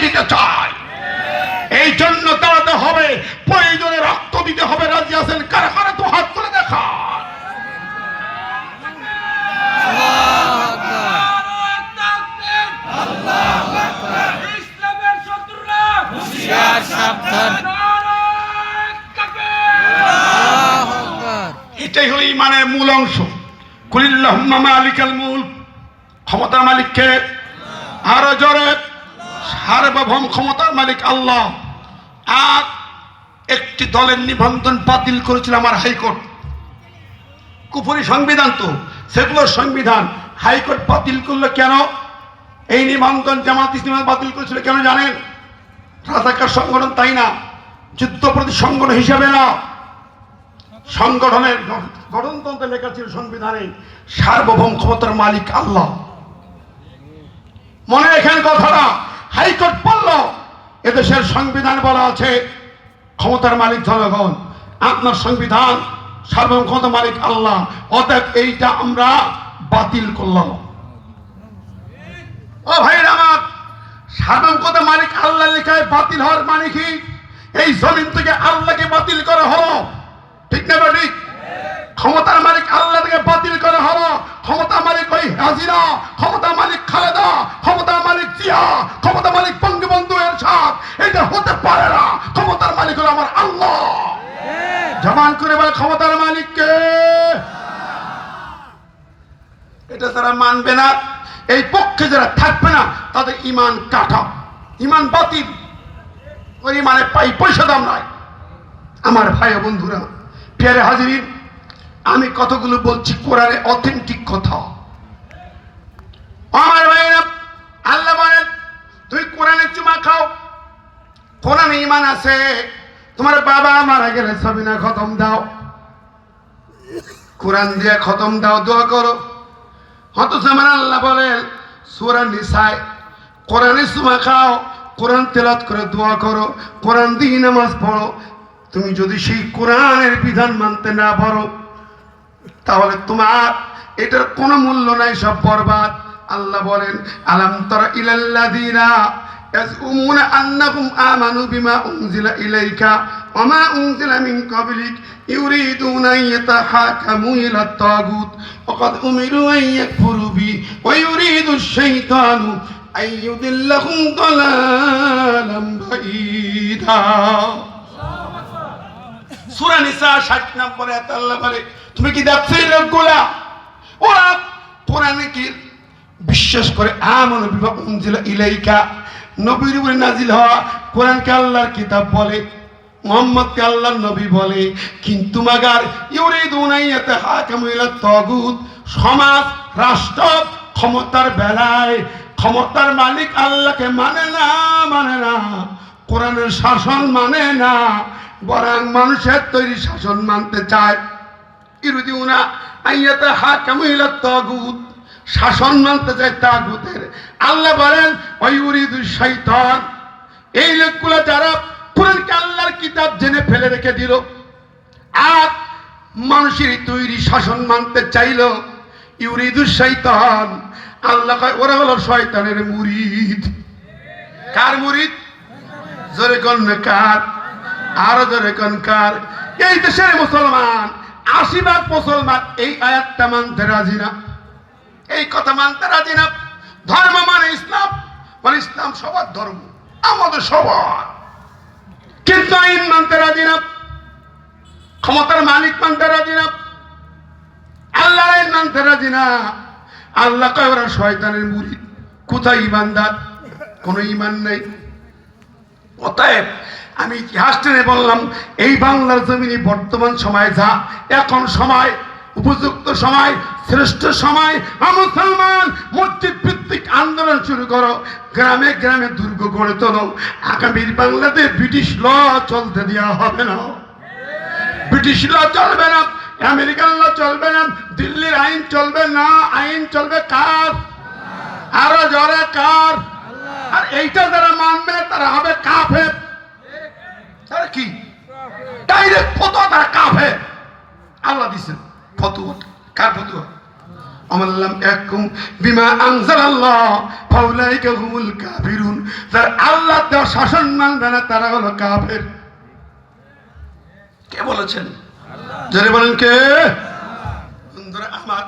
দিতে চায়। এই জন্য দাঁড়াতে হবে, প্রয়োজনে রক্ত দিতে হবে। রাজি আছেন কারা কারা? তো হাত তুলে দেখান। এটাই হলো ইমানের মূল অংশ। কুলিল্লাহুম্মা মালিকাল মুলক, ক্ষমতার মালিক কে? আরো জোরে, সার্বভৌম ক্ষমতার মালিক আল্লাহ। আর একটি দলের নিবন্ধন বাতিল করেছিল আমার হাইকোর্ট। কুফরি সংবিধান তো, সেকুলার সংবিধান, হাইকোর্ট বাতিল করলো কেন? এই নিবন্ধন জামাত ইসলামী বাতিল করেছিল কেন জানেন? রাজাকার সংগঠন তাই না, যুদ্ধপ্রতি সংগঠন হিসেবে না। সংগঠনের গঠনতন্ত্রে লেখা ছিল সংবিধানে সার্বভৌম ক্ষমতার মালিক আল্লাহ। মনে রেখেন কথাটা। হাইকোর্ট বলল এদেশের সংবিধান বলা আছে ক্ষমতার মালিক জনগণ, আপনার সংবিধান সার্বভৌম ক্ষমতার মালিক আল্লাহ, অতএব এইটা আমরা বাতিল করলাম। ও ভাইরা আমার, সার্বভৌম ক্ষমতার মালিক আল্লাহ লেখায় বাতিল হওয়ার মানে কি? এই জমিন থেকে আল্লাহকে বাতিল করা হলো, ঠিক না ঠিক? ক্ষমতার মালিক আল্লাহ থেকে বাতিল করা হলো। ক্ষমতা মালিক ওই হাজিরা, ক্ষমতা মালিক খালেদা, ক্ষমতা মালিক জিয়া, ক্ষমতা মালিক বঙ্গবন্ধু এরশাদ, এটা হতে পারে না। ক্ষমতার মালিক হলো আমার আল্লাহ। জবান করে বলে ক্ষমতার মালিক কে? এটা যারা মানবে না, এই পক্ষে যারা থাকবে না, তাদের ইমান কাটা, ইমান বাতিল। ওই ইমানে পাই পয়সা দাম নাই। আমার ভাই বন্ধুরা, প্রিয় হাজিরিন, আমি কতগুলো বলছি কোরআনে অথেন্টিক কথা। আমার ভাইরা, আল্লাহ বলেন তুই কোরআনে চুমা খাও, কোরআনে ঈমান আছে। তোমার বাবা মারা গেলে সাবিনা খতম দাও, কোরআন দিয়ে খতম দাও, দোয়া করো। অথচ আমার আল্লাহ বলেন সূরা নিসায় কোরআনে চুমা খাও, কোরআন তেলাওয়াত করে দোয়া করো, কোরআন দিয়ে নামাজ পড়ো। তুমি যদি সেই কোরআনের বিধান মানতে না পারো, তাহলে তোমার এটার কোনো মূল্য নাই, সব বরবাদ। আল্লাহ বলেন আলাম তারা ইলাল্লাযীনা ইয়াজউমুনা আন্নাহুম আমানু বিমা উনজিলা ইলাইকা ওয়া মা উনজিলা মিন ক্বাবলিক ইউরিদুনা ইয়াতাহাকামু ইলাত তাগুত ওয়া ক্বাদ উমিরু আন ইয়াকফুরু বি ওয়া ইউরিদুশ শাইতানু আন ইউদিল্লাহুম দালালাম বাঈদা। সূরা নিসা 60 নম্বরে আল্লাহ বলে তুমি কি দেখছো এই লোকগুলা? ওরা কোরআনে কি বিশ্বাস করে, আমানু বিমা উনজিলা ইলাইকা, নবীর উপরে নাজিল হওয়া কোরআনকে আল্লাহর কিতাব বলে, মুহাম্মদকে আল্লাহর নবী বলে, কিন্তু মাগার ইউরিদুনা ইয়াতাহাকামু ইলাত তাগুত, সমাজ রাষ্ট্র ক্ষমতার বেলায় ক্ষমতার মালিক আল্লাহকে মানে না, কোরআনের শাসন মানে না, বরং মানুষের তৈরি শাসন মানতে চায়। ইউরিদুনা ইয়াতাহাকামু ইলাত তাগুত, শাসন মানতে চায় তাগুতের। আল্লাহ বলেন ওয়া ইউরিদুশ শাইতান, এই লোকগুলো যারা কোরআনকে আল্লাহর কিতাব জেনে ফেলে রেখে দিল আর মানুষের তৈরি শাসন মানতে চাইল, ইউরিদুশ শাইতান, আল্লাহ কয় ওরা হলো শয়তানের মুরিদ। কার মুরিদ? জোরে কোন কার? আরো জোরে কোন কার? এই দেশের মুসলমান ৮০% মুসলমান এই আয়াতটা মানতে রাজি না, এই কথা মানতে রাজি না। ধর্ম মানে ইসলাম, মানে ইসলাম সবার ধর্ম, আমাদের সবার, কিন্তু আইন মানতে রাজি না, ক্ষমতার মালিক মানতে রাজি না, আল্লাহর আইন মানতে রাজি না। আল্লাহ কয় ওরা শয়তানের মুরিদ। কোথায় ইমানদার? কোনো ইমান নেই। অতএব আমি ইতিহাস টেনে বললাম, এই বাংলার জমিনে বর্তমান সময় যা, এখন সময় উপযুক্ত সময়, শ্রেষ্ঠ সময়। মুসলমান মসজিদ ভিত্তিক আন্দোলন শুরু করো, গ্রামে গ্রামে দুর্গ গড়ে তোলো। আগামীর বাংলাদেশ ব্রিটিশ ল চলতে দেওয়া হবে না, ব্রিটিশ ল চলবে না, আমেরিকান ল চলবে না, দিল্লির আইন চলবে না। আইন চলবে কার? আরো জোরে কার? আর এইটা যারা মানবে না তারা হবে কাফের। তারা কি? ডাইরেক্ট ফতোয়া, তারা কাফের। আল্লাহ দিচ্ছেন ফতোয়া। কার ফতোয়া? আমাল্লাম ইয়াহকুম বিমা আনজালাল্লাহ ফাউলাইকা হুমুল কাফিরুন। যারা আল্লাহ দেওয়া শাসন মানবে না তারা হলো কাফের। কে বলেছেন? আল্লাহ। যারা বলেন কে? বন্ধুরা আমার,